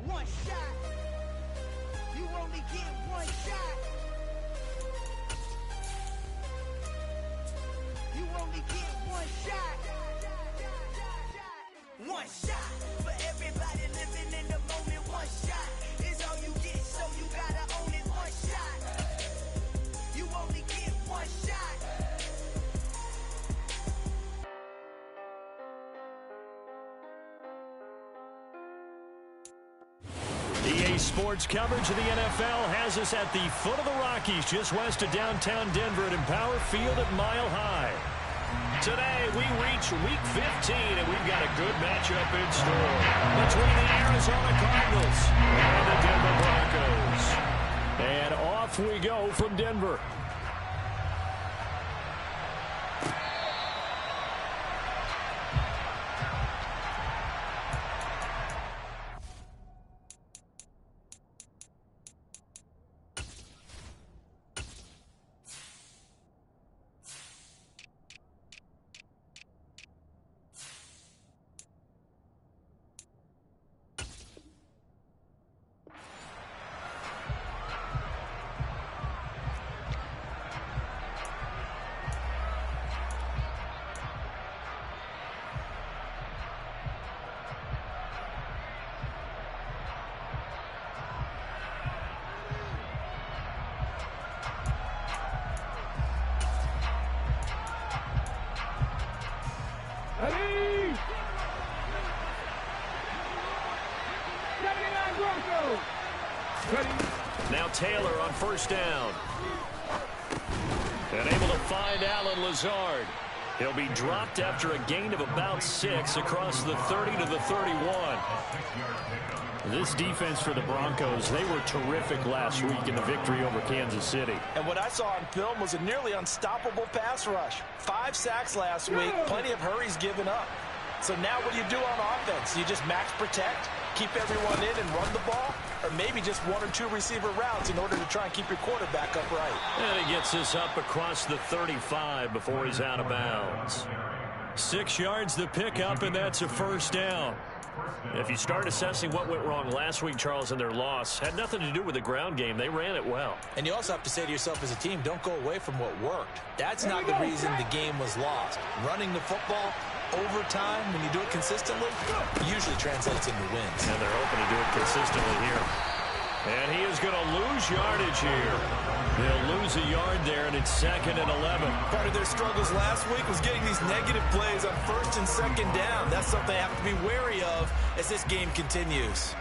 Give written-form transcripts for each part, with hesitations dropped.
one shot. You only get one shot. You only get one shot. One shot for everybody living in the moment. One shot is all you get, so you gotta own it. One shot. You only get one shot. EA Sports coverage of the NFL has us at the foot of the Rockies, just west of downtown Denver at Empower Field at Mile High. Today, we reach Week 15, and we've got a good matchup in store between the Arizona Cardinals and the Denver Broncos. And off we go from Denver. Now Taylor on first down. And able to find Alan Lazard. He'll be dropped after a gain of about 6 across the 30 to the 31. This defense for the Broncos, they were terrific last week in the victory over Kansas City. And what I saw on film was a nearly unstoppable pass rush. 5 sacks last week, plenty of hurries given up. So now what do you do on offense? You just max protect, keep everyone in and run the ball, or maybe just 1 or 2 receiver routes in order to try and keep your quarterback upright. And he gets this up across the 35 before he's out of bounds. 6 yards the pickup, and that's a first down. If you start assessing what went wrong last week, Charles, in their loss, had nothing to do with the ground game. They ran it well. And you also have to say to yourself as a team, don't go away from what worked. That's not the reason the game was lost. Running the football over time, when you do it consistently, usually translates into wins. And they're hoping to do it consistently here. And he is going to lose yardage here. They'll lose a yard there, and it's 2nd and 11. Part of their struggles last week was getting these negative plays on 1st and 2nd down. That's something they have to be wary of as this game continues.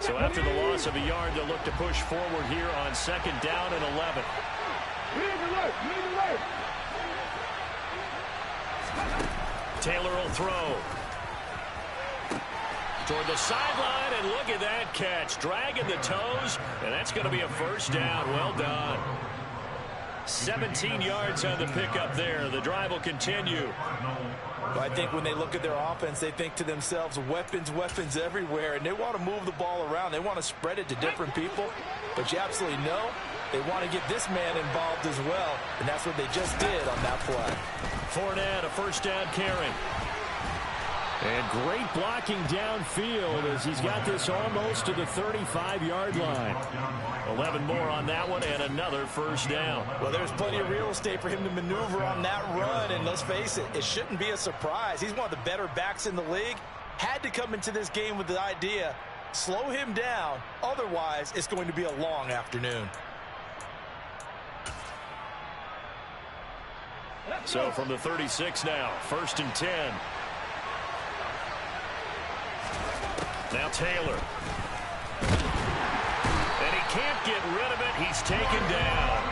So after the loss of a yard, they'll look to push forward here on 2nd down and 11. Taylor will throw. Toward the sideline, and look at that catch. Dragging the toes, and that's going to be a first down. Well done. 17 yards on the pickup there. The drive will continue. Well, I think when they look at their offense, they think to themselves, weapons, weapons everywhere, and they want to move the ball around. They want to spread it to different people, but you absolutely know they want to get this man involved as well, and that's what they just did on that play. Fournette, a first down carry. And great blocking downfield as he's got this almost to the 35-yard line. 11 more on that one and another first down. Well, there's plenty of real estate for him to maneuver on that run, and let's face it, it shouldn't be a surprise. He's one of the better backs in the league. Had to come into this game with the idea, slow him down, otherwise it's going to be a long afternoon. So from the 36 now, 1st and 10. Now Taylor. And he can't get rid of it. He's taken down.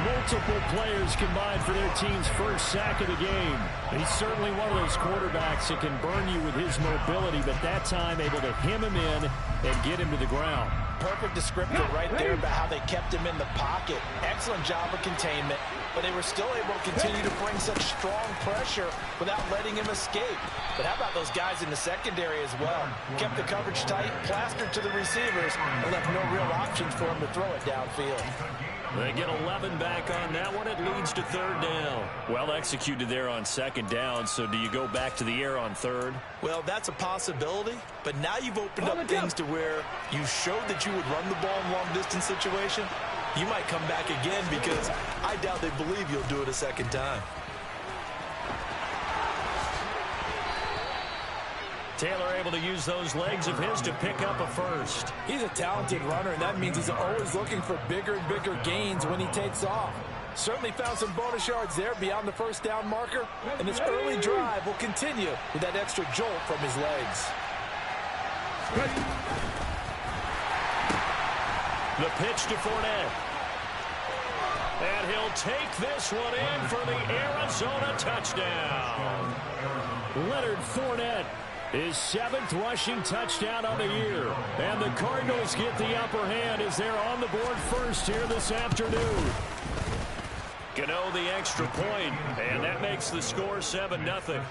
Multiple players combined for their team's first sack of the game. He's certainly one of those quarterbacks that can burn you with his mobility, but that time able to hem him in and get him to the ground. Perfect descriptor right there about how they kept him in the pocket. Excellent job of containment, but they were still able to continue to bring such strong pressure without letting him escape. But how about those guys in the secondary as well? Kept the coverage tight, plastered to the receivers, and left no real options for him to throw it downfield. They get 11 back on that one. It leads to third down. Well executed there on second down, so do you go back to the air on third? Well, that's a possibility, but now you've opened up things to where you showed that you would run the ball in long-distance situation. You might come back again because I doubt they believe you'll do it a second time. Taylor able to use those legs of his to pick up a first. He's a talented runner, and that means he's always looking for bigger and bigger gains when he takes off. Certainly found some bonus yards there beyond the first down marker, and this early drive will continue with that extra jolt from his legs. The pitch to Fournette. And he'll take this one in for the Arizona touchdown. Leonard Fournette, his 7th rushing touchdown on the year. And the Cardinals get the upper hand as they're on the board first here this afternoon. Gano the extra point, and that makes the score 7-0.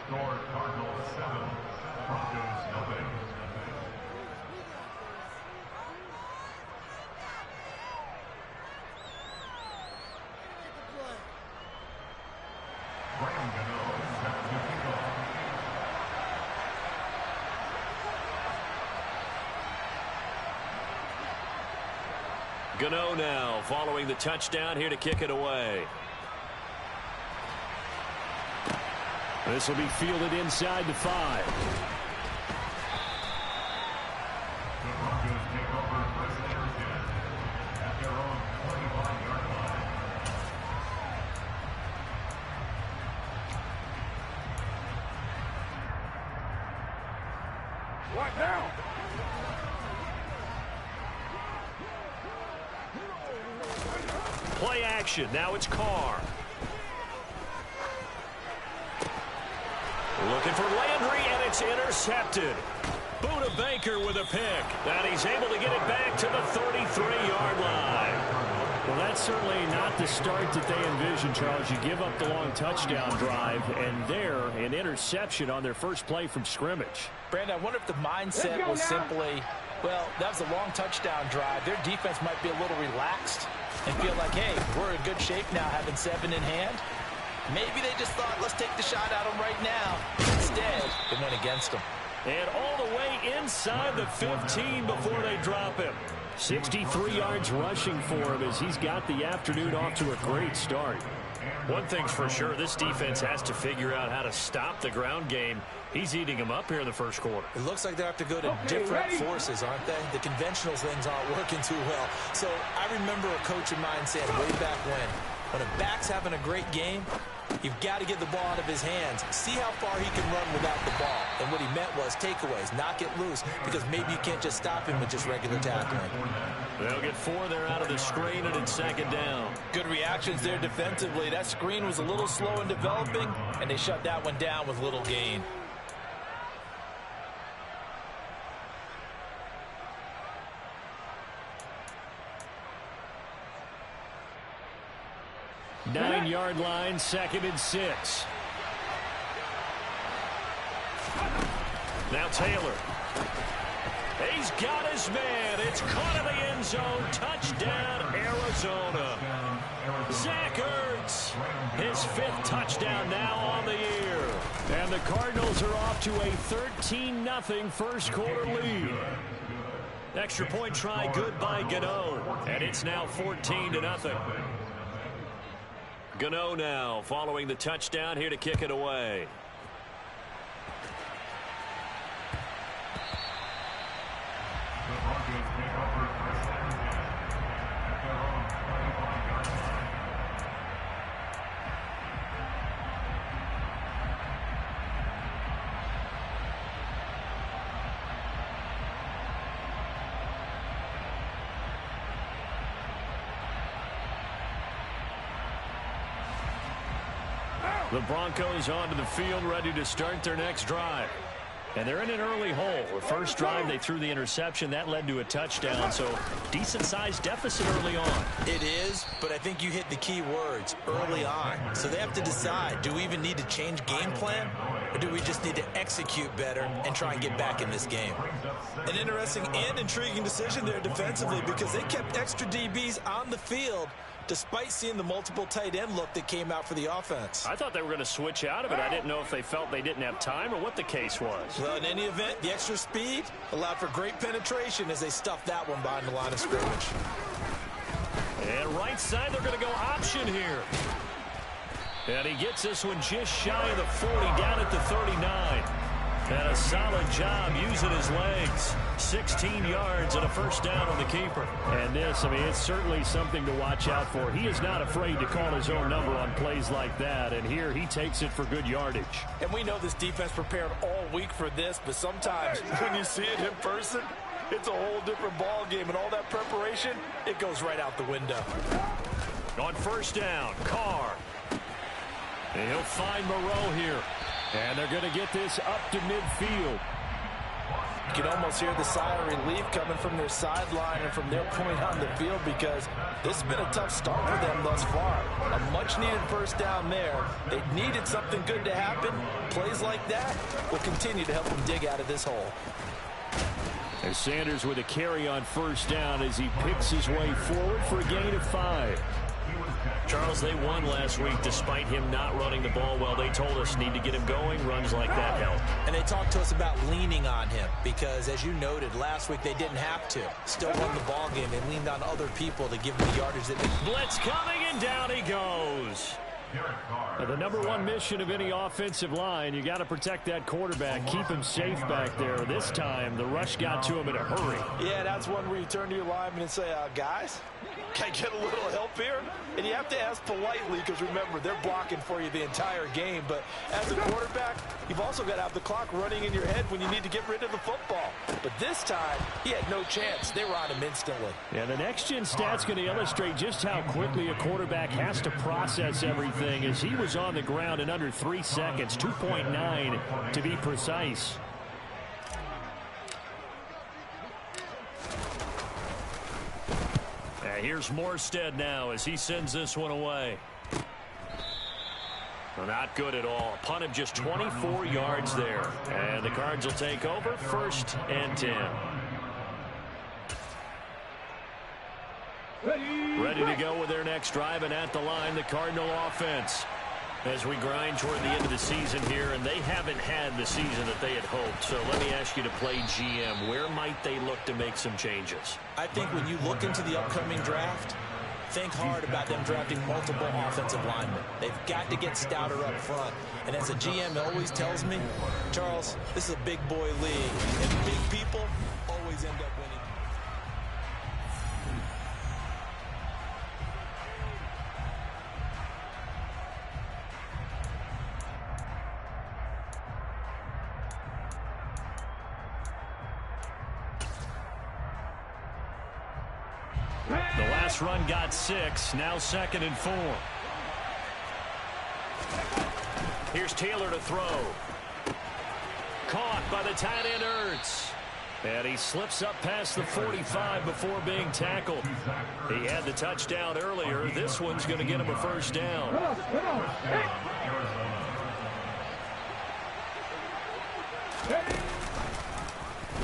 Gano now following the touchdown here to kick it away. This will be fielded inside the 5. What now? Play action. Now it's Carr. Looking for Landry, and it's intercepted. Buda Baker with a pick. And he's able to get it back to the 33-yard line. Well, that's certainly not the start that they envisioned, Charles. You give up the long touchdown drive, and there, an interception on their first play from scrimmage. Brandon, I wonder if the mindset was simply, well, that was a long touchdown drive. Their defense might be a little relaxed and feel like, hey, we're in good shape now having 7 in hand. Maybe they just thought, let's take the shot at them right now. Instead, it went against them. And all the way inside the 15 before they drop him. 63 yards rushing for him as he's got the afternoon off to a great start. One thing's for sure, this defense has to figure out how to stop the ground game. He's eating them up here in the first quarter. It looks like they have to go to different forces, aren't they? The conventional things aren't working too well. So I remember a coach of mine saying way back when a back's having a great game, you've got to get the ball out of his hands. See how far he can run without the ball. And what he meant was takeaways, knock it loose, because maybe you can't just stop him with just regular tackling. They'll get 4 there out of the screen, and it's second down. Good reactions there defensively. That screen was a little slow in developing, and they shut that one down with little gain. Nine-yard line, 2nd and 6. Now Taylor. He's got his man. It's caught in the end zone. Touchdown, Arizona. Zach Ertz, his 5th touchdown now on the year. And the Cardinals are off to a 13-0 first quarter lead. Extra point try good by Gano. And it's now 14-0. Gano now following the touchdown here to kick it away. The Broncos onto the field, ready to start their next drive. And they're in an early hole. The first drive, they threw the interception. That led to a touchdown, so decent-sized deficit early on. It is, but I think you hit the key words, early on. So they have to decide, do we even need to change game plan, or do we just need to execute better and try and get back in this game? An interesting and intriguing decision there defensively because they kept extra DBs on the field despite seeing the multiple tight end look that came out for the offense. I thought they were going to switch out of it. I didn't know if they felt they didn't have time or what the case was. Well, in any event, the extra speed allowed for great penetration as they stuffed that one behind the line of scrimmage. And right side, they're going to go option here. And he gets this one just shy of the 40, down at the 39. And a solid job using his legs. 16 yards and a first down on the keeper. And this, I mean, it's certainly something to watch out for. He is not afraid to call his own number on plays like that. And here he takes it for good yardage. And we know this defense prepared all week for this, but sometimes when you see it in person, it's a whole different ball game. And all that preparation, it goes right out the window. On first down, Carr. And he'll find Moreau here. And they're going to get this up to midfield. You can almost hear the sigh of relief coming from their sideline and from their point on the field because this has been a tough start for them thus far. A much-needed first down there. They needed something good to happen. Plays like that will continue to help them dig out of this hole. And Sanders with a carry on first down as he picks his way forward for a gain of 5. Charles, they won last week despite him not running the ball well. They told us need to get him going. Runs like that help. And they talked to us about leaning on him because, as you noted, last week they didn't have to. Still won the ball game. They leaned on other people to give them the yardage that they... Blitz coming, and down he goes. The number one mission of any offensive line, you got to protect that quarterback, keep him safe back there. This time, the rush got to him in a hurry. Yeah, that's one where you turn to your lineman and say, guys, can I get a little help here? And you have to ask politely because, remember, they're blocking for you the entire game. But as a quarterback, you've also got to have the clock running in your head when you need to get rid of the football. But this time, he had no chance. They were on him instantly. And the next-gen stat's going to illustrate just how quickly a quarterback has to process everything as he was on the ground in under 3 seconds, 2.9 to be precise. Here's Morstead now as he sends this one away. Well, not good at all. Punt of just 24 yards there. And the Cards will take over 1st and 10. Ready to go with their next drive, and at the line, the Cardinal offense. As we grind toward the end of the season here, and they haven't had the season that they had hoped. So let me ask you to play GM. Where might they look to make some changes? I think when you look into the upcoming draft, think hard about them drafting multiple offensive linemen. They've got to get stouter up front. And as a GM always tells me, Charles, this is a big boy league, and big people always end up winning. The last run got 6. Now 2nd and 4. Here's Taylor to throw. Caught by the tight end Ertz. And he slips up past the 45 before being tackled. He had the touchdown earlier. This one's going to get him a first down.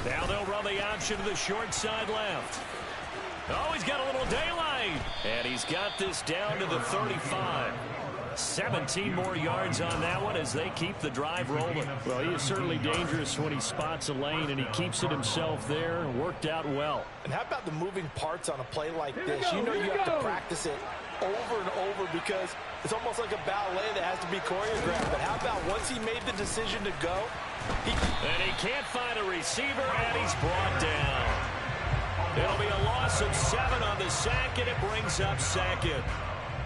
Now they'll run the option to the short side left. Oh, he's got a little daylight. And he's got this down to the 35. 17 more yards on that one as they keep the drive rolling. Well, he is certainly dangerous when he spots a lane, and he keeps it himself there. Worked out well. And how about the moving parts on a play like this? You know you have to practice it over and over because it's almost like a ballet that has to be choreographed. But how about once he made the decision to go? And he can't find a receiver, and he's brought down. It'll be a loss of 7 on the sack, and it brings up 2nd.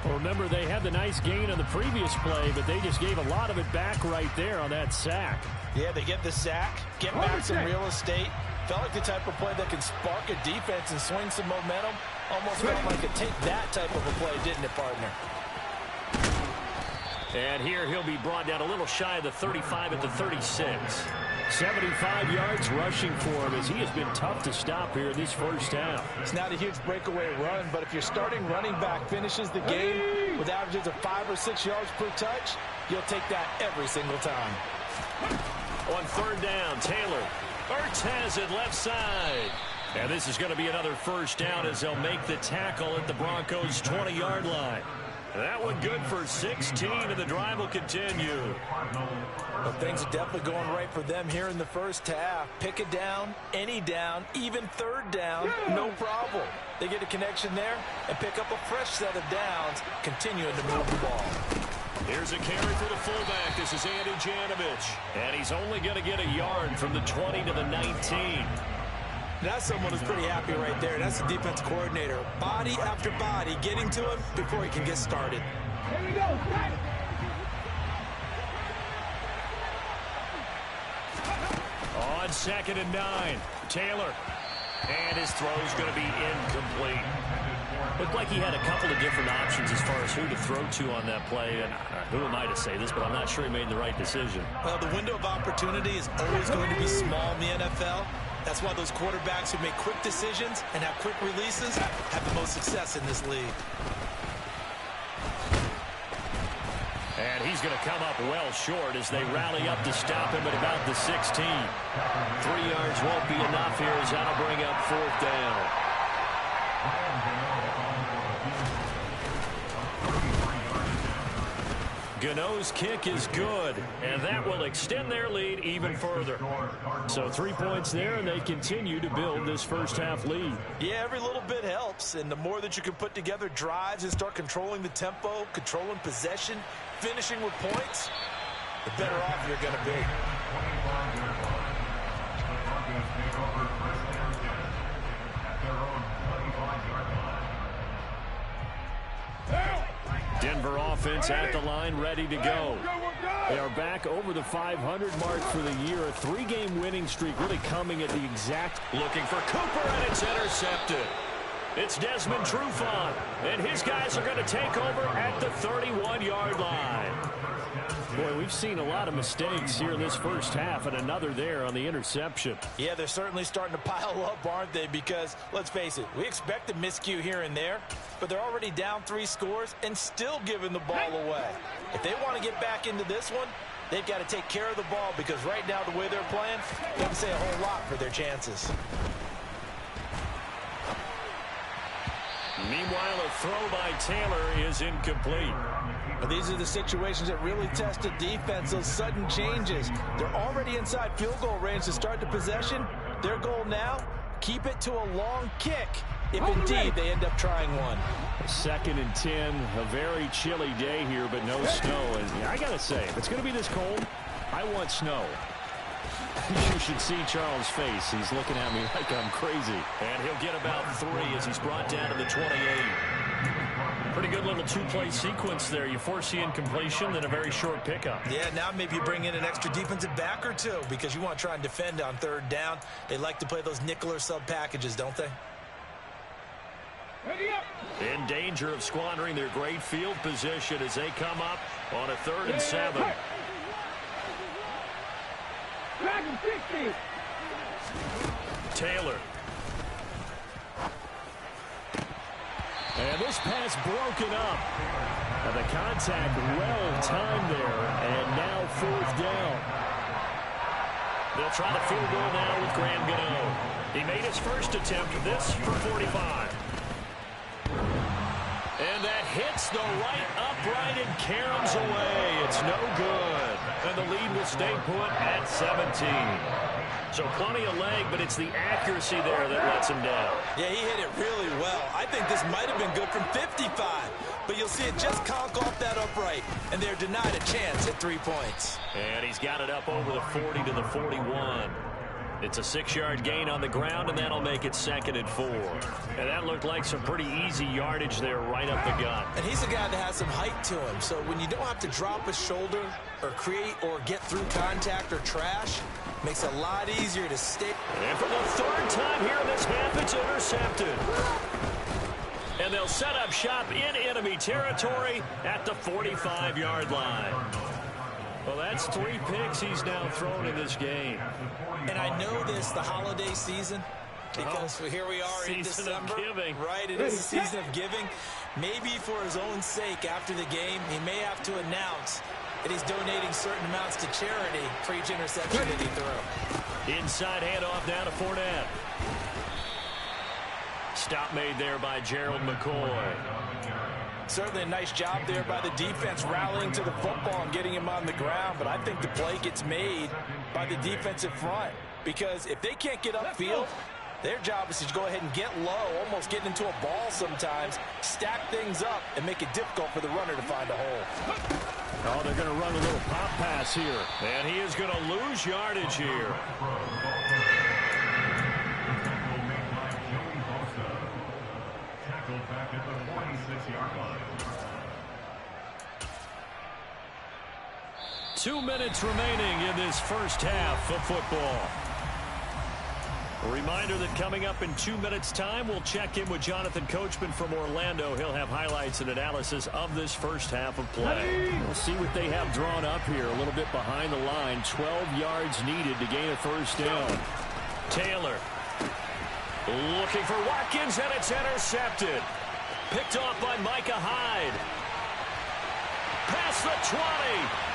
Well, remember, they had the nice gain on the previous play, but they just gave a lot of it back right there on that sack. Yeah, they get the sack, get back some real estate. Felt like the type of play that can spark a defense and swing some momentum. Almost felt like a take that type of a play, didn't it, partner? And here he'll be brought down a little shy of the 35 at the 36. 75 yards rushing for him as he has been tough to stop here in this first half. It's not a huge breakaway run, but if your starting running back finishes the game with averages of 5 or 6 yards per touch, you'll take that every single time. On third down, Taylor. Ertz has it left side. And this is going to be another first down as they'll make the tackle at the Broncos' 20-yard line. That one good for 16, and the drive will continue. Well, things are definitely going right for them here in the first half. Pick a down, any down, even third down, no problem. They get a connection there and pick up a fresh set of downs, continuing to move the ball. Here's a carry for the fullback. This is Andy Janovich. And he's only going to get a yard from the 20 to the 19. That's someone who's pretty happy right there. That's the defense coordinator. Body after body getting to him before he can get started. Here we go. On 2nd and 9, Taylor. And his throw is going to be incomplete. Looked like he had a couple of different options as far as who to throw to on that play. And who am I to say this, but I'm not sure he made the right decision. Well, the window of opportunity is always going to be small in the NFL. That's why those quarterbacks who make quick decisions and have quick releases have the most success in this league. And he's going to come up well short as they rally up to stop him at about the 16. 3 yards won't be enough here as that'll bring up 4th down. Gano's kick is good, and that will extend their lead even further. So 3 points there, and they continue to build this first half lead. Yeah, every little bit helps, and the more that you can put together drives and start controlling the tempo, controlling possession, finishing with points, the better off you're going to be. Denver offense at the line, ready to go. They are back over the 500 mark for the year. A 3-game winning streak really coming at the exact. Looking for Cooper, and it's intercepted. It's Desmond Trufant, and his guys are going to take over at the 31-yard line. Boy, we've seen a lot of mistakes here in this first half, and another there on the interception. Yeah, they're certainly starting to pile up, aren't they? Because, let's face it, we expect a miscue here and there, but they're already down 3 scores and still giving the ball away. If they want to get back into this one, they've got to take care of the ball, because right now, the way they're playing doesn't say a whole lot for their chances. Meanwhile, a throw by Taylor is incomplete. But these are the situations that really test a defense, those sudden changes. They're already inside field goal range to start the possession. Their goal now, keep it to a long kick, if indeed they end up trying one. 2nd and 10, a very chilly day here, but no snow. And I got to say, if it's going to be this cold, I want snow. You should see Charles' face. He's looking at me like I'm crazy. And he'll get about 3 as he's brought down to the 28. Pretty good little 2-play sequence there. You force the incompletion, then a very short pickup. Yeah, now maybe you bring in an extra defensive back or 2 because you want to try and defend on 3rd down. They like to play those nickel or sub packages, don't they? In danger of squandering their great field position as they come up on a 3rd and 7. Taylor. And this pass broken up. And the contact well timed there. And now 4th down. They'll try the field goal now with Graham Gano. He made his first attempt, this for 45. And that hits the right upright and caroms away. It's no good. And the lead will stay put at 17. So plenty of leg, but it's the accuracy there that lets him down. Yeah, he hit it really well. I think this might have been good from 55. But you'll see it just conk off that upright. And they're denied a chance at 3 points. And he's got it up over the 40 to the 41. It's a 6-yard gain on the ground, and that'll make it 2nd and 4. And that looked like some pretty easy yardage there right up the gut. And he's a guy that has some height to him. So when you don't have to drop a shoulder or create or get through contact or trash, makes it a lot easier to stay. And for the 3rd time here in this half, it's intercepted. And they'll set up shop in enemy territory at the 45-yard line. Well, that's 3 picks he's now thrown in this game. And I know this, the holiday season, because here we are in December. Season of giving. Right, it is a season of giving. Maybe for his own sake, after the game, he may have to announce that he's donating certain amounts to charity for each interception that he threw. Inside handoff down to Fournette. Stop made there by Gerald McCoy. Certainly a nice job there by the defense rallying to the football and getting him on the ground, but I think the play gets made by the defensive front because if they can't get upfield, their job is to go ahead and get low, almost get into a ball sometimes, stack things up, and make it difficult for the runner to find a hole. Oh, they're going to run a little pop pass here, and he is going to lose yardage here. 2 minutes remaining in this first half of football. A reminder that coming up in 2 minutes' time, we'll check in with Jonathan Coachman from Orlando. He'll have highlights and analysis of this first half of play. We'll see what they have drawn up here. A little bit behind the line. 12 yards needed to gain a first down. Taylor looking for Watkins, and it's intercepted. Picked off by Micah Hyde. Past the 20.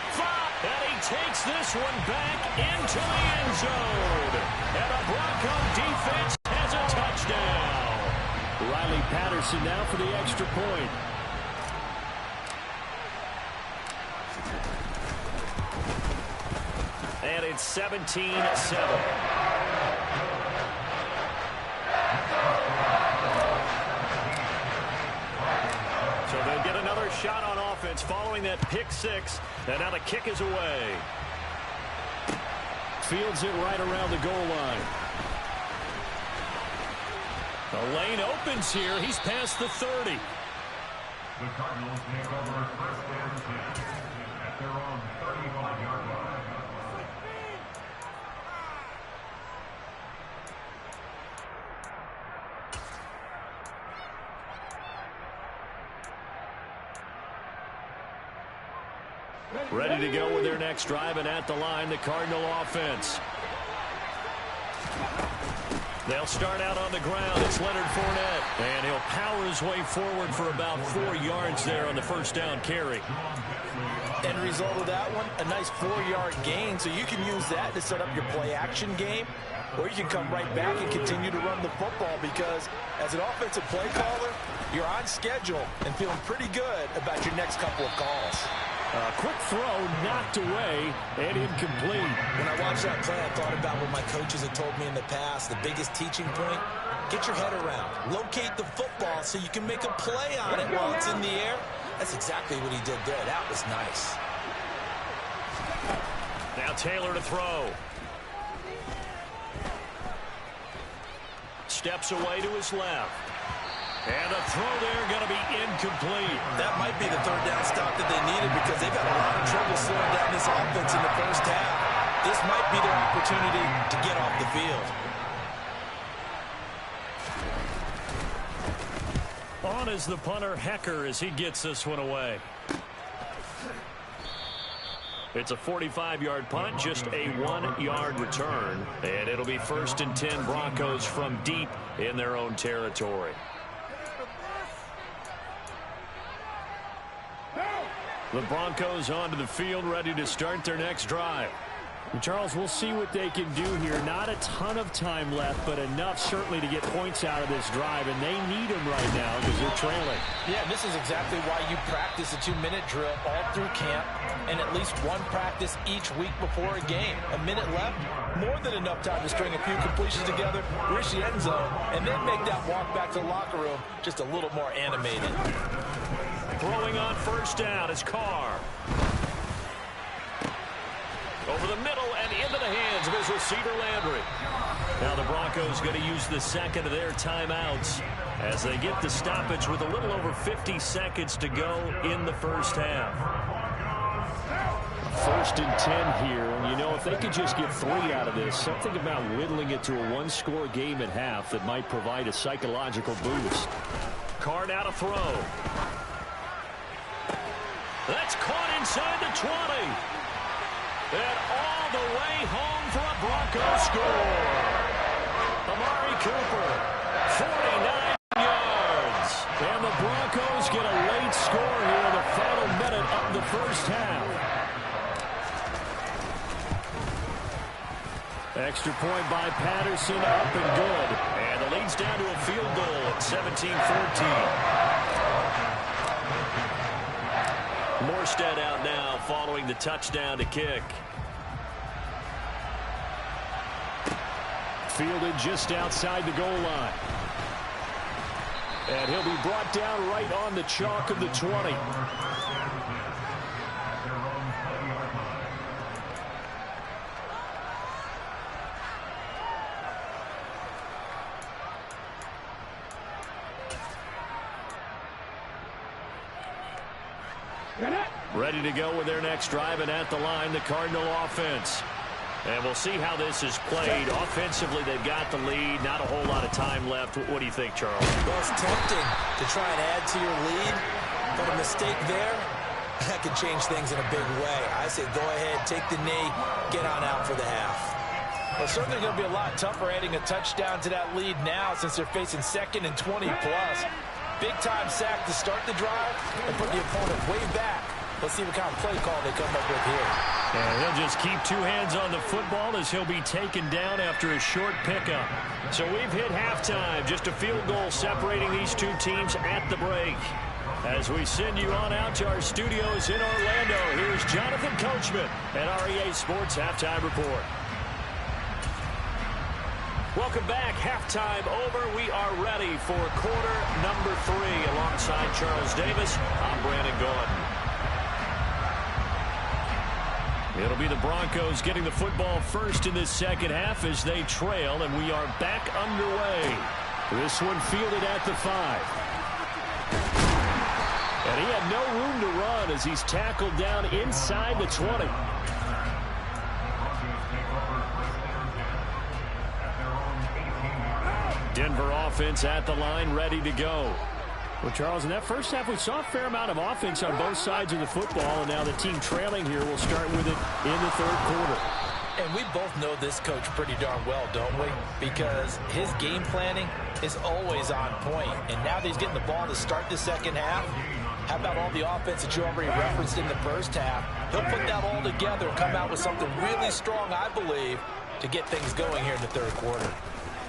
And he takes this one back into the end zone. And the Bronco defense has a touchdown. Riley Patterson now for the extra point. And it's 17-7. So they'll get another shot on offense following that pick six. And now the kick is away. Fields it right around the goal line. The lane opens here. He's past the 30. The Cardinals take over first and 10 at their own 35-yard line. Ready to go with their next drive, and at the line, the Cardinal offense. They'll start out on the ground. It's Leonard Fournette, and he'll power his way forward for about 4 yards there on the first down carry. End result of that one, a nice 4-yard gain, so you can use that to set up your play-action game, or you can come right back and continue to run the football because as an offensive play caller, you're on schedule and feeling pretty good about your next couple of calls. Quick throw, knocked away, and incomplete. When I watched that play, I thought about what my coaches had told me in the past. The biggest teaching point, get your head around. Locate the football so you can make a play on it while it's in the air. That's exactly what he did there. That was nice. Now Taylor to throw. Steps away to his left. And a throw there going to be incomplete. That might be the third down stop that they needed because they've had a lot of trouble slowing down this offense in the first half. This might be their opportunity to get off the field. On is the punter, Hecker, as he gets this one away. It's a 45-yard punt, just a 1-yard return. And it'll be 1st and 10 Broncos from deep in their own territory. The Broncos onto the field, ready to start their next drive. And Charles, we'll see what they can do here. Not a ton of time left, but enough certainly to get points out of this drive, and they need them right now because they're trailing. Yeah, this is exactly why you practice a 2-minute drill all through camp and at least one practice each week before a game. A minute left, more than enough time to string a few completions together, reach the end zone, and then make that walk back to the locker room just a little more animated. Throwing on first down is Carr. Over the middle and into the hands of his receiver, Landry. Now the Broncos going to use the second of their timeouts as they get the stoppage with a little over 50 seconds to go in the first half. 1st and 10 here, and you know, if they could just get 3 out of this, something about whittling it to a 1-score game at half that might provide a psychological boost. Carr now to throw. That's caught inside the 20. And all the way home for a Broncos score. Amari Cooper, 49 yards. And the Broncos get a late score here in the final minute of the first half. Extra point by Patterson, up and good. And the lead's down to a field goal at 17-14. Morstead out now following the touchdown to kick. Fielded just outside the goal line. And he'll be brought down right on the chalk of the 20. Ready to go with their next drive, and at the line, the Cardinal offense. And we'll see how this is played. Offensively, they've got the lead. Not a whole lot of time left. What do you think, Charles? Well, it's tempting to try and add to your lead, but a mistake there, that could change things in a big way. I say go ahead, take the knee, get on out for the half. Well, certainly going to be a lot tougher adding a touchdown to that lead now since they're facing 2nd and 20+. Big-time sack to start the drive and put the opponent way back. Let's see what kind of play call they come up with here. And he'll just keep 2 hands on the football as he'll be taken down after a short pickup. So we've hit halftime. Just a field goal separating these two teams at the break. As we send you on out to our studios in Orlando, here's Jonathan Coachman at REA Sports Halftime Report. Welcome back. Halftime over. We are ready for quarter number 3. Alongside Charles Davis, I'm Brandon Gaudin. It'll be the Broncos getting the football first in this second half as they trail, and we are back underway. This one fielded at the 5. And he had no room to run as he's tackled down inside the 20. Denver offense at the line, ready to go. Well, Charles, in that first half, we saw a fair amount of offense on both sides of the football, and now the team trailing here will start with it in the third quarter. And we both know this coach pretty darn well, don't we? Because his game planning is always on point. And now that he's getting the ball to start the second half, how about all the offense that you already referenced in the first half? He'll put that all together and come out with something really strong, I believe, to get things going here in the third quarter.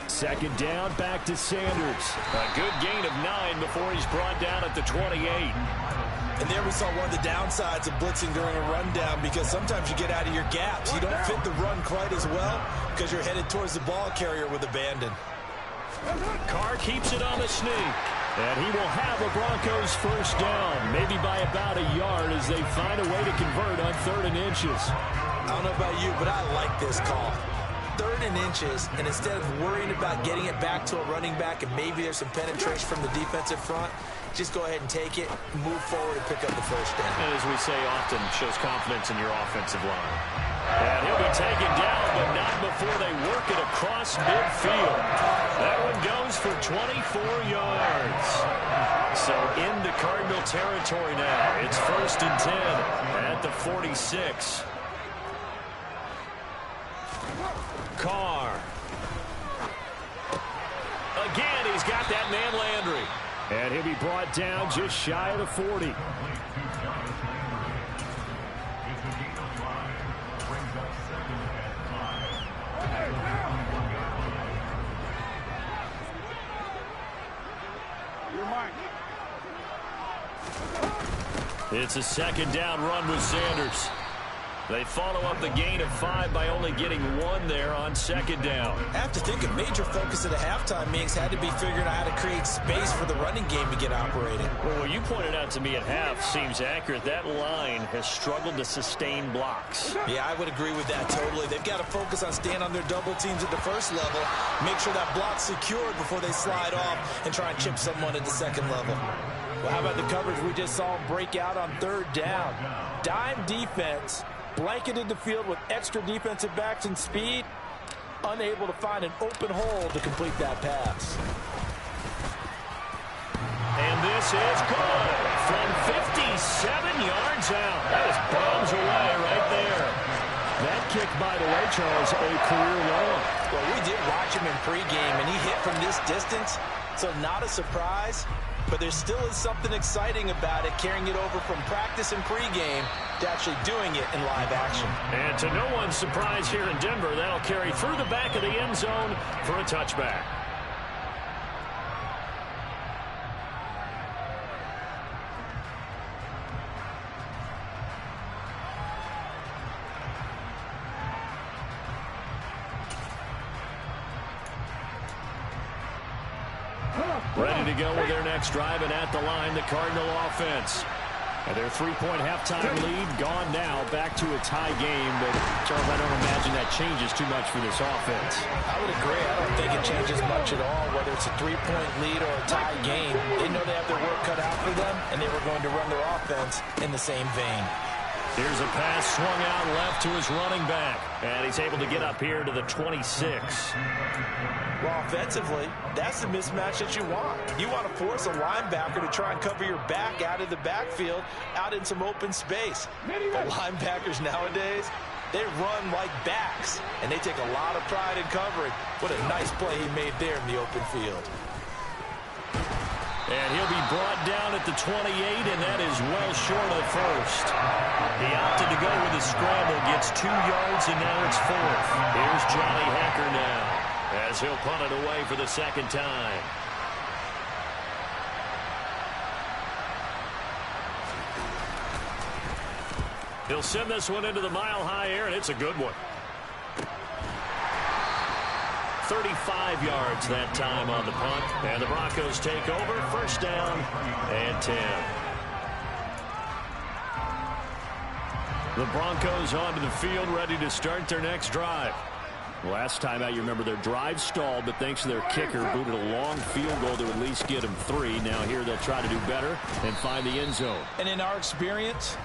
Second down, back to Sanders. A good gain of 9 before he's brought down at the 28. And there we saw one of the downsides of blitzing during a rundown, because sometimes you get out of your gaps. You don't fit the run quite as well because you're headed towards the ball carrier with abandon. Carr keeps it on the sneak. And he will have a Broncos first down, maybe by about a yard as they find a way to convert on 3rd and inches. I don't know about you, but I like this call. 3rd and inches, and instead of worrying about getting it back to a running back and maybe there's some penetration from the defensive front, just go ahead and take it, move forward, and pick up the first down. And as we say often, shows confidence in your offensive line. And he'll be taken down, but not before they work it across midfield. That one goes for 24 yards. So into Cardinal territory now. It's 1st and 10 at the 46. Carr. Again, he's got that man Landry. And he'll be brought down just shy of the 40. It's a 2nd down run with Sanders. They follow up the gain of 5 by only getting 1 there on 2nd down. I have to think a major focus of the halftime meetings had to be figuring out how to create space for the running game to get operating. Well, what you pointed out to me at half seems accurate. That line has struggled to sustain blocks. Yeah, I would agree with that totally. They've got to focus on staying on their double teams at the first level, make sure that block's secured before they slide off and try and chip someone at the second level. Well, how about the coverage we just saw him break out on 3rd down? Dime defense, blanketed the field with extra defensive backs and speed, unable to find an open hole to complete that pass. And this is good from 57 yards out. That is bombs away right there. That kick, by the way, Charles, a career long. Well, we did watch him in pregame, and he hit from this distance, so not a surprise. But there still is something exciting about it, carrying it over from practice and pregame to actually doing it in live action. And to no one's surprise here in Denver, that'll carry through the back of the end zone for a touchback. Ready to go with their next drive, and at the line, the Cardinal offense. And their three-point halftime lead gone now, back to a tie game. But, Charles, I don't imagine that changes too much for this offense. I would agree. I don't think it changes much at all, whether it's a three-point lead or a tie game. They know they have their work cut out for them, and they were going to run their offense in the same vein. Here's a pass swung out left to his running back. And he's able to get up here to the 26. Well, offensively, that's the mismatch that you want. You want to force a linebacker to try and cover your back out of the backfield, out in some open space. But linebackers nowadays, they run like backs, and they take a lot of pride in covering. What a nice play he made there in the open field. And he'll be brought down at the 28, and that is well short of the first. He opted to go with a scramble, gets 2 yards, and now it's 4th. Here's Johnny Hecker now, as he'll punt it away for the second time. He'll send this one into the mile-high air, and it's a good one. 35 yards that time on the punt, and the Broncos take over. First down and 10. The Broncos onto the field, ready to start their next drive. Last time out, you remember their drive stalled, but thanks to their kicker, booted a long field goal to at least get them 3. Now here they'll try to do better and find the end zone. And in our experience,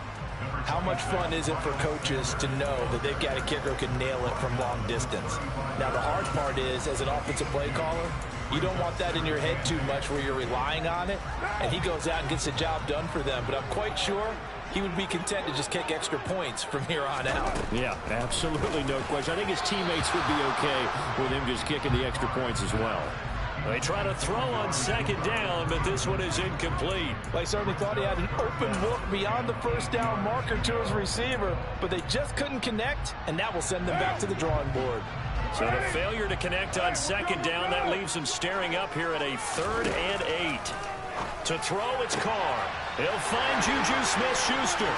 how much fun is it for coaches to know that they've got a kicker who can nail it from long distance? Now, the hard part is, as an offensive play caller, you don't want that in your head too much where you're relying on it, and he goes out and gets the job done for them. But I'm quite sure he would be content to just kick extra points from here on out. Yeah, absolutely no question. I think his teammates would be okay with him just kicking the extra points as well. They try to throw on second down, but this one is incomplete. They certainly thought he had an open look beyond the first down marker to his receiver, but they just couldn't connect, and that will send them back to the drawing board. So the failure to connect on second down, that leaves him staring up here at a 3rd and 8. To throw, it's Carr. He'll find Juju Smith-Schuster.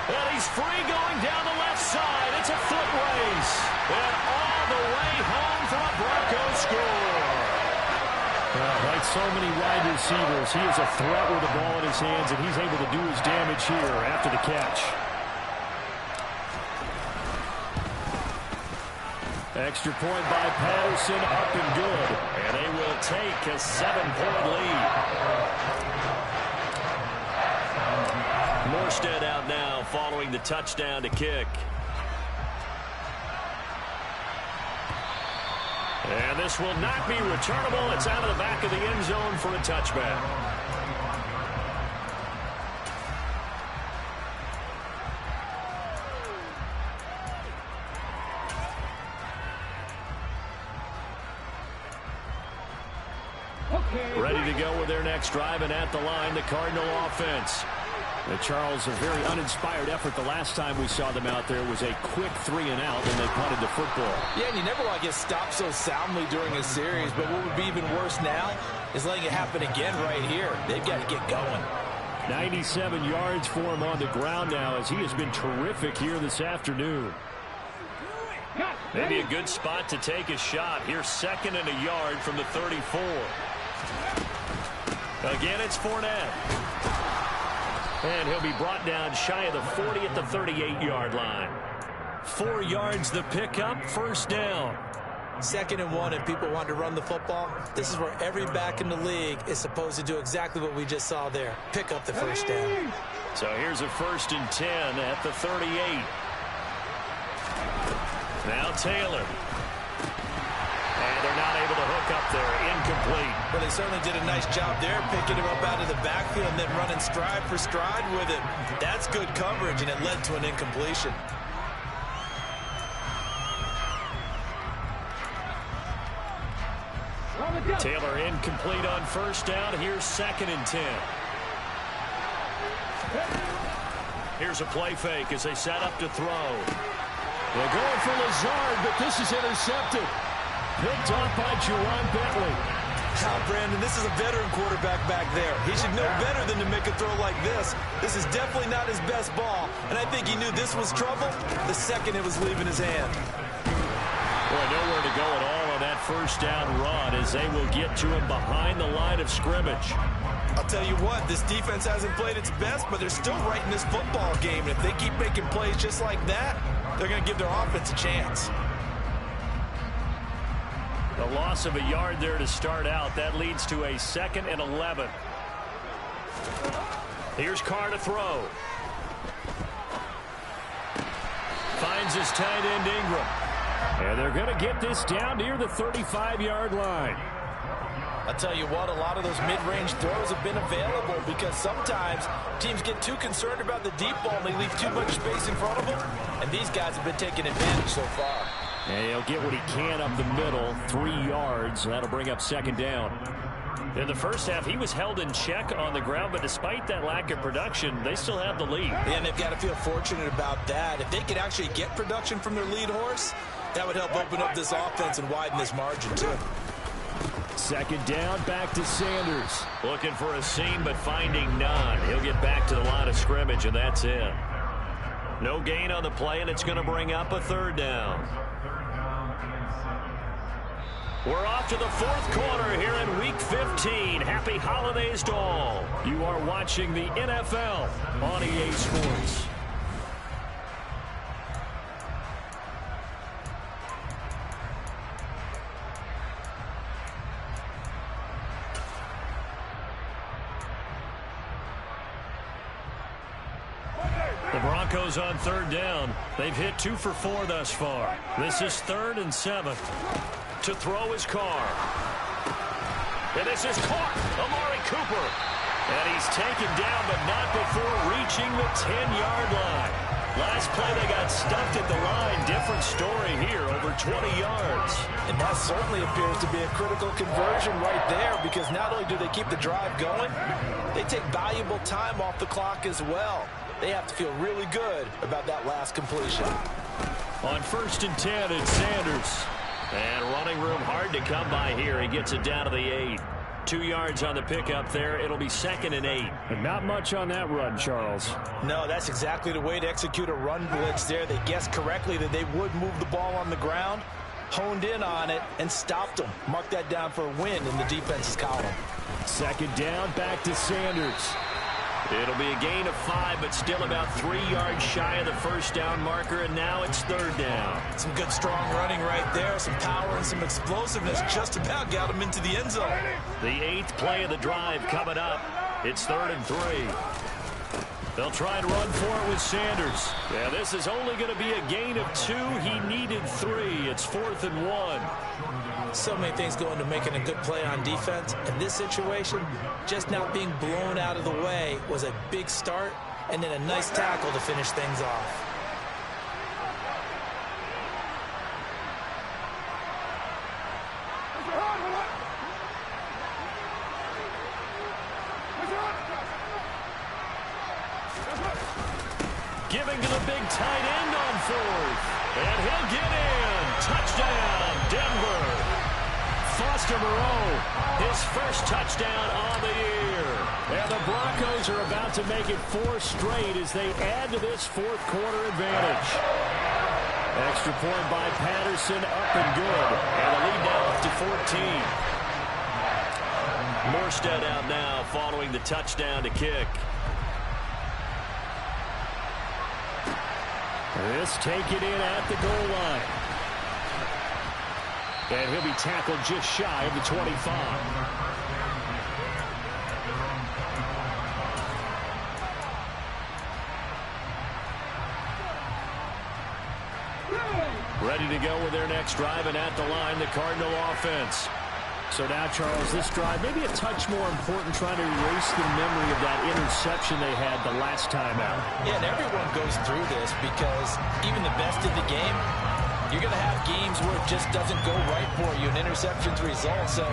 And he's free going down the left side. It's a foot race. And all the way home for a Broncos score. Like so many wide receivers, he is a threat with the ball in his hands, and he's able to do his damage here after the catch. Extra point by Patterson, up and good. And they will take a 7-point lead. Morstead out now following the touchdown to kick. And this will not be returnable. It's out of the back of the end zone for a touchback. Ready to go with their next drive, and at the line, the Cardinal offense. Charles, a very uninspired effort the last time we saw them out there was a quick 3-and-out, and they punted the football. Yeah, and you never want to get stopped so soundly during a series, but what would be even worse now is letting it happen again right here. They've got to get going. 97 yards for him on the ground now, as he has been terrific here this afternoon. Maybe a good spot to take a shot. Here's 2nd and a yard from the 34. Again, it's Fournette. And he'll be brought down shy of the 40 at the 38-yard line. 4 yards the pickup, first down. 2nd and 1, and people want to run the football. This is where every back in the league is supposed to do exactly what we just saw there. Pick up the first down. So here's a 1st and 10 at the 38. Now Taylor. And they're not able to hook up there. Incomplete. Well, they certainly did a nice job there, picking him up out of the backfield and then running stride for stride with him. That's good coverage, and it led to an incompletion. complete on first down. Here's 2nd and 10. Here's a play fake as they set up to throw. They're going for Lazard, but this is intercepted. Picked off by Juwan Bentley. Now, Brandon, this is a veteran quarterback back there. He should know better than to make a throw like this. This is definitely not his best ball, and I think he knew this was trouble the second it was leaving his hand. Boy, nowhere to go at all on that first down run as they will get to him behind the line of scrimmage. I'll tell you what, this defense hasn't played its best, but they're still right in this football game. And if they keep making plays just like that, they're going to give their offense a chance. The loss of a yard there to start out. That leads to a 2nd and 11. Here's Carr to throw. Finds his tight end Ingram. And they're going to get this down near the 35-yard line. I'll tell you what, a lot of those mid-range throws have been available because sometimes teams get too concerned about the deep ball and they leave too much space in front of them. And these guys have been taking advantage so far. And he'll get what he can up the middle, 3 yards. That'll bring up 2nd down. In the first half, he was held in check on the ground, but despite that lack of production, they still have the lead. And they've got to feel fortunate about that. If they could actually get production from their lead horse, that would help open up this offense and widen this margin, too. 2nd down, back to Sanders. Looking for a seam, but finding none. He'll get back to the line of scrimmage, and that's it. No gain on the play, and it's going to bring up a 3rd down. We're off to the 4th quarter here in Week 15. Happy holidays to all. You are watching the NFL on EA Sports. The Broncos on 3rd down. They've hit 2 for 4 thus far. This is 3rd and 7. To throw his Carr. And this is caught. Amari Cooper. And he's taken down, but not before reaching the 10-yard line. Last play, they got stuffed at the line. Different story here, over 20 yards. And that certainly appears to be a critical conversion right there because not only do they keep the drive going, they take valuable time off the clock as well. They have to feel really good about that last completion. On 1st and 10, it's Sanders. And running room hard to come by here. He gets it down to the 8. 2 yards on the pickup there. It'll be 2nd and 8. And not much on that run, Charles. No, that's exactly the way to execute a run blitz there. They guessed correctly that they would move the ball on the ground, honed in on it, and stopped them. Mark that down for a win in the defense's column. 2nd down, back to Sanders. It'll be a gain of 5, but still about 3 yards shy of the first down marker, and now it's 3rd down. Some good, strong running right there. Some power and some explosiveness just about got him into the end zone. The 8th play of the drive coming up. It's 3rd and 3. They'll try and run for it with Sanders. Yeah, this is only going to be a gain of 2. He needed 3. It's 4th and 1. So many things go into making a good play on defense. In this situation, just not being blown out of the way was a big start, and then a nice tackle to finish things off. Giving to the big tight end on 4th. And he'll get in. Touchdown, Denver. Foster Moreau, his first touchdown on the year. And the Broncos are about to make it 4 straight as they add to this 4th quarter advantage. Extra point by Patterson, up and good. And the lead now up to 14. Morstead out now following the touchdown to kick. This taken in at the goal line. And he'll be tackled just shy of the 25. Ready to go with their next drive, and at the line, the Cardinal offense. So now, Charles, this drive maybe a touch more important, trying to erase the memory of that interception they had the last time out. Yeah, and everyone goes through this because even the best in the game, you're going to have games where it just doesn't go right for you, and interceptions result. So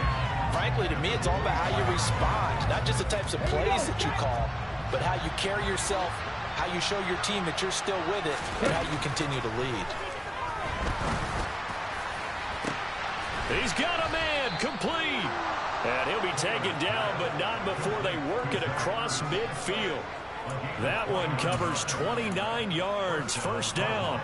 frankly, to me, it's all about how you respond, not just the types of plays that you call, but how you carry yourself, how you show your team that you're still with it, and how you continue to lead. He's got a man, complete. And he'll be taken down, but not before they work it across midfield. That one covers 29 yards, first down.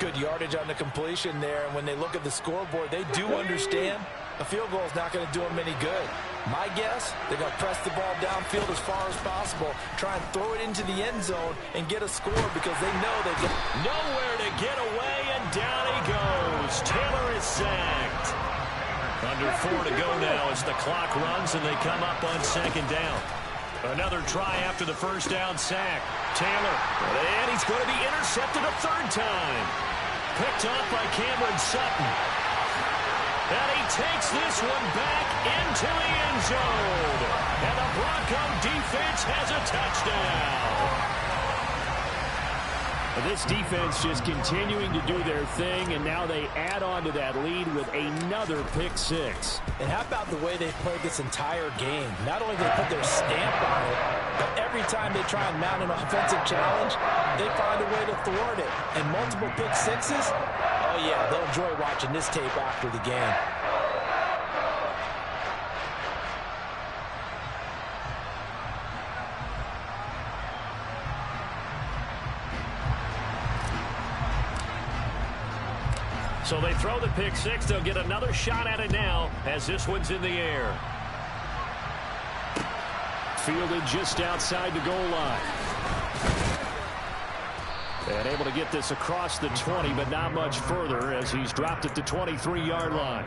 Good yardage on the completion there, and when they look at the scoreboard, they do understand a field goal is not going to do them any good. My guess, they're going to press the ball downfield as far as possible, try and throw it into the end zone and get a score because they know they get nowhere to get away, and down he goes. Taylor is sacked. Under 4 to go now as the clock runs and they come up on second down. Another try after the first down sack. Taylor, and he's going to be intercepted a third time. Picked off by Cameron Sutton. And he takes this one back into the end zone. And the Bronco defense has a touchdown. This defense just continuing to do their thing, and now they add on to that lead with another pick six. And how about the way they played this entire game? Not only do they put their stamp on it, but every time they try and mount an offensive challenge, they find a way to thwart it. And multiple pick sixes, oh yeah, they'll enjoy watching this tape after the game. So they throw the pick six. They'll get another shot at it now as this one's in the air. Fielded just outside the goal line. And able to get this across the 20, but not much further as he's dropped at the 23-yard line.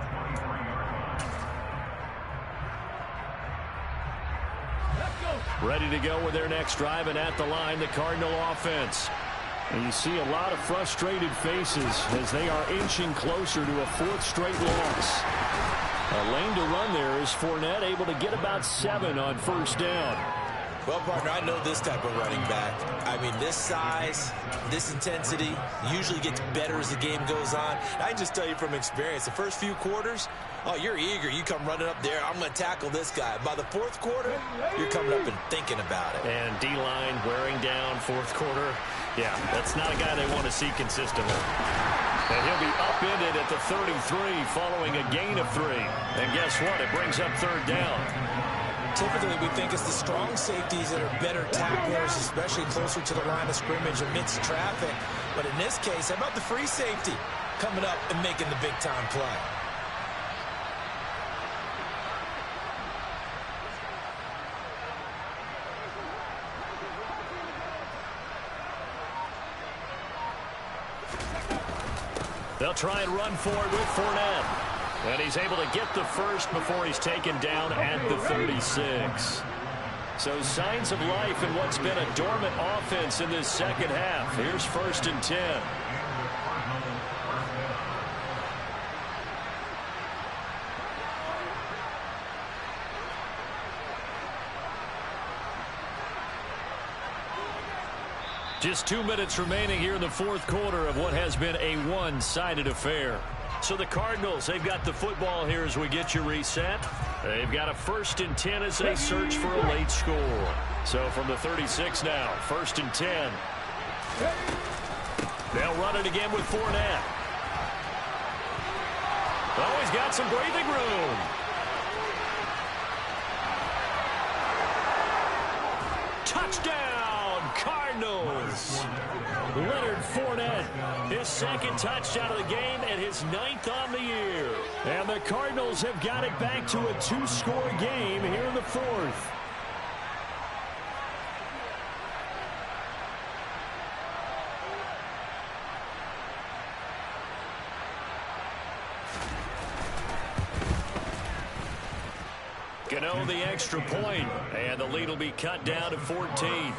Ready to go with their next drive, and at the line, the Cardinal offense. And you see a lot of frustrated faces as they are inching closer to a fourth straight loss. A lane to run there is Fournette, able to get about 7 on first down. Well, partner, I know this type of running back. I mean, this size, this intensity usually gets better as the game goes on. I can just tell you from experience, the first few quarters, oh, you're eager. You come running up there, I'm going to tackle this guy. By the fourth quarter, you're coming up and thinking about it. And D-line wearing down fourth quarter. Yeah, that's not a guy they want to see consistently. And he'll be upended at the 33 following a gain of 3. And guess what? It brings up third down. Typically, we think it's the strong safeties that are better tacklers, especially closer to the line of scrimmage amidst traffic. But in this case, how about the free safety coming up and making the big-time play? They'll try and run forward with Fournette. And he's able to get the first before he's taken down at the 36. So signs of life in what's been a dormant offense in this second half. Here's 1st and 10. Just 2 minutes remaining here in the fourth quarter of what has been a one-sided affair. So the Cardinals, they've got the football here as we get you reset. They've got a 1st and 10 as they search for a late score. So from the 36 now, 1st and 10. They'll run it again with Fournette. Oh, he's got some breathing room. Touchdown, Cardinals. Leonard Fournette, his 2nd touchdown of the game and his 9th on the year. And the Cardinals have got it back to a 2-score game here in the 4th. Gano the extra point, and the lead will be cut down to 14.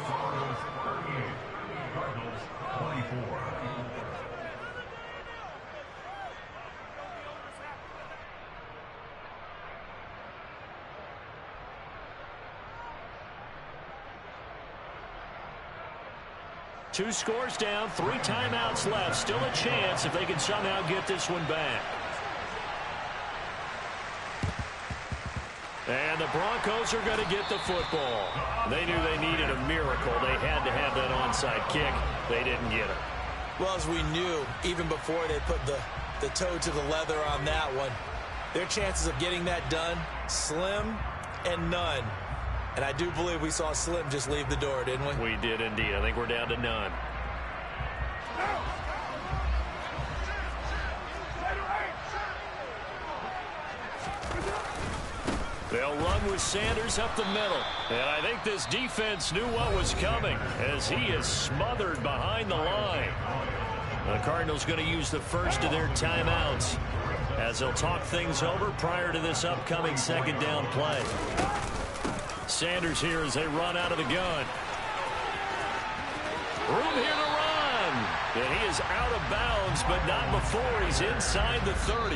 2 scores down, 3 timeouts left. Still a chance if they can somehow get this one back. And the Broncos are going to get the football. They knew they needed a miracle. They had to have that onside kick. They didn't get it. Well, as we knew, even before they put the toe to the leather on that one, their chances of getting that done, slim and none. And I do believe we saw Slim just leave the door, didn't we? We did indeed. I think we're down to none. They'll run with Sanders up the middle. And I think this defense knew what was coming as he is smothered behind the line. The Cardinals going to use the first of their timeouts as they'll talk things over prior to this upcoming second down play. Sanders here as they run out of the gun. Room here to run. And he is out of bounds, but not before he's inside the 30.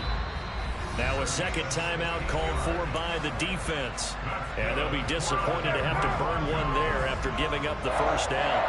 Now a second timeout called for by the defense. And they'll be disappointed to have to burn one there after giving up the first down.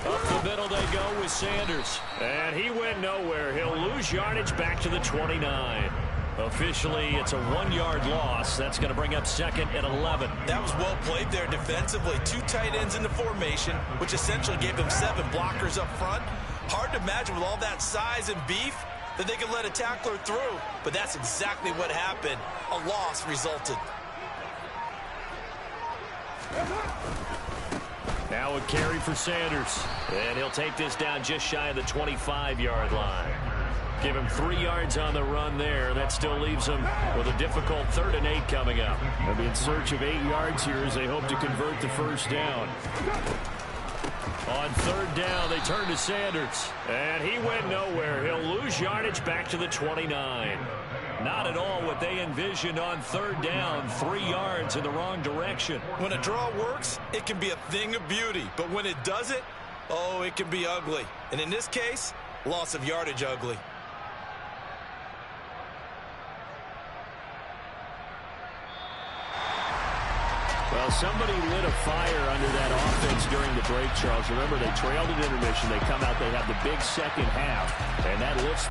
Up the middle they go with Sanders. And he went nowhere. He'll lose yardage back to the 29. Officially, it's a 1-yard loss. That's going to bring up second and 11. That was well played there defensively. 2 tight ends in the formation, which essentially gave them 7 blockers up front. Hard to imagine with all that size and beef that they could let a tackler through. But that's exactly what happened. A loss resulted. Now a carry for Sanders. And he'll take this down just shy of the 25-yard line. Give him 3 yards on the run there. That still leaves him with a difficult 3rd and 8 coming up. They'll be in search of 8 yards here as they hope to convert the first down. On 3rd down, they turn to Sanders. And he went nowhere. He'll lose yardage back to the 29. Not at all what they envisioned on 3rd down. 3 yards in the wrong direction. When a draw works, it can be a thing of beauty. But when it doesn't, oh, it can be ugly. And in this case, loss of yardage ugly. Well, somebody lit a fire under that offense during the break, Charles. Remember, they trailed at intermission. They come out, they have the big second half, and that lifts.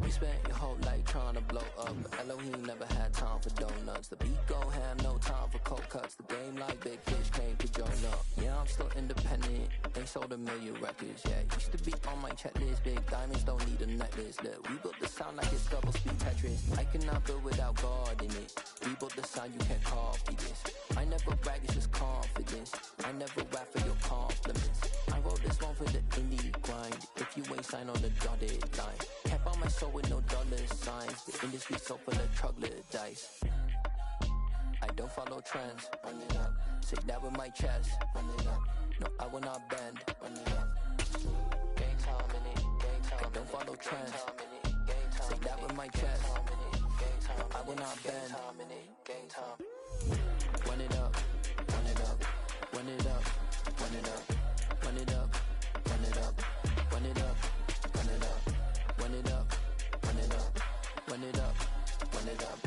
We spent your whole life trying to blow up. Elohim never had time for donuts. The beat gon' have no time for cold cuts. The game like big fish came to join up. Yeah, I'm still independent. Ain't sold a million records. Yeah, used to be on my checklist. Big diamonds don't need a necklace. Look, we built the sound like it's double speed Tetris. I cannot build without God in it. We built the sound, you can't copy this. I never brag, it's just confidence. I never rap for your compliments. I wrote this one for the indie grind. If you ain't signed on the dotted line, can't buy my soul with no dollar signs. The industry so full of troglodytes. I don't follow trends. Run it up. Say that with my chest. Run it up. No, I will not bend. Run it up. Game time in it. Game time. I don't follow trends. Say that with my chest. No, I will not bend. Game time. Run it up. Run it up. Run it up. Run it up. Run it up. Run it up. Run it up. Run it up. Run it up. Run it up. Run it up. Run it up.